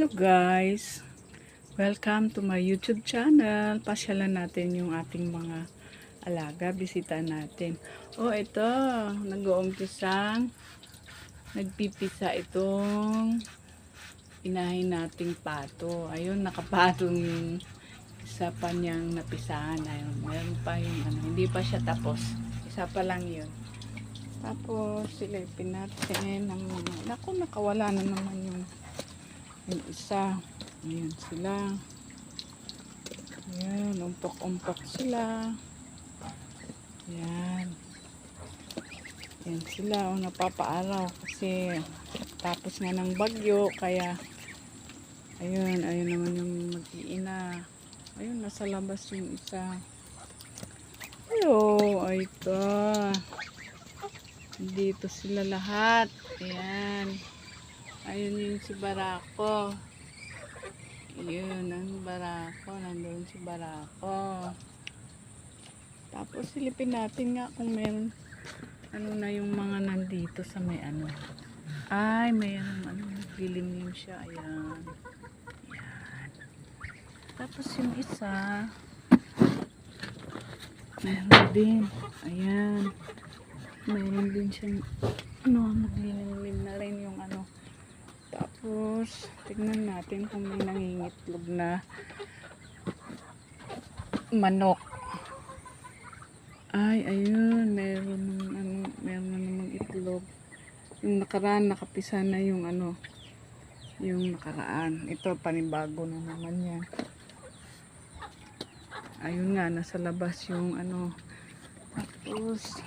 Hello guys, welcome to my YouTube channel. Pasyalan natin yung ating mga alaga, bisita natin. Oh, ito, nag-uumpisang nagpipisa itong inahin nating pato. Ayun, nakapatong yung isa pa niyang napisahan. Ayun, meron pa yung hindi pa siya tapos. Isa pa lang yun. Tapos silipin natin ng mga, naku, nakawala na naman yung isa. Ayan sila. Ayan, umpok-umpok sila. Ayan. Ayan sila. O, napapaaraw kasi tapos nga ng bagyo. Kaya, ayun naman yung mag-iina. Ayun, nasa labas yung isa. Ayo, ay ito. Dito sila lahat. Ayan. Ayun yung si Barako. Yun, ang Barako. Nandun si Barako. Tapos silipin natin nga kung meron ano na yung mga nandito sa may ano. Ay, mayroon ano, naglilimlim siya. Ayan. Ayan. Tapos yung isa, meron din. Ayan. Meron din siyang ano, naglilimlim na rin yung ano. Tapos, tignan natin kung may nangingitlog na manok. Ay, ayun, meron na namang itlog. Yung nakaraan, nakapisa na yung ano, yung nakaraan. Ito, panibago na naman yan. Ayun nga, nasa labas yung ano. Tapos,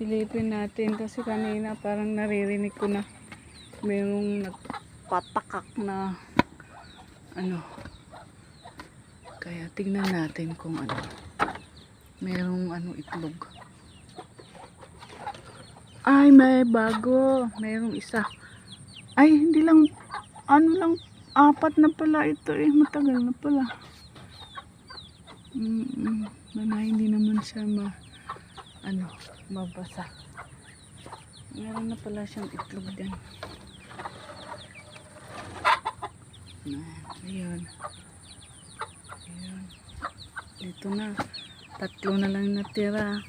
silipin natin kasi kanina parang naririnig ko na mayroong nagpatakak na ano. Kaya tingnan natin kung ano. Mayroong ano itlog. Ay, may bago. Mayroong isa. Ay, hindi lang ano lang, 4 na pala ito eh. Matagal na pala. Mana hindi naman siya mabasa. Meron na pala siyang itlog din. Ayun. Ayun. Dito na. 3 na lang natira.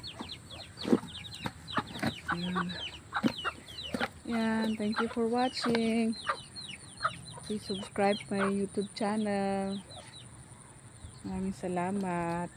Ayun. Yan. Thank you for watching. Please subscribe my YouTube channel. Maraming salamat.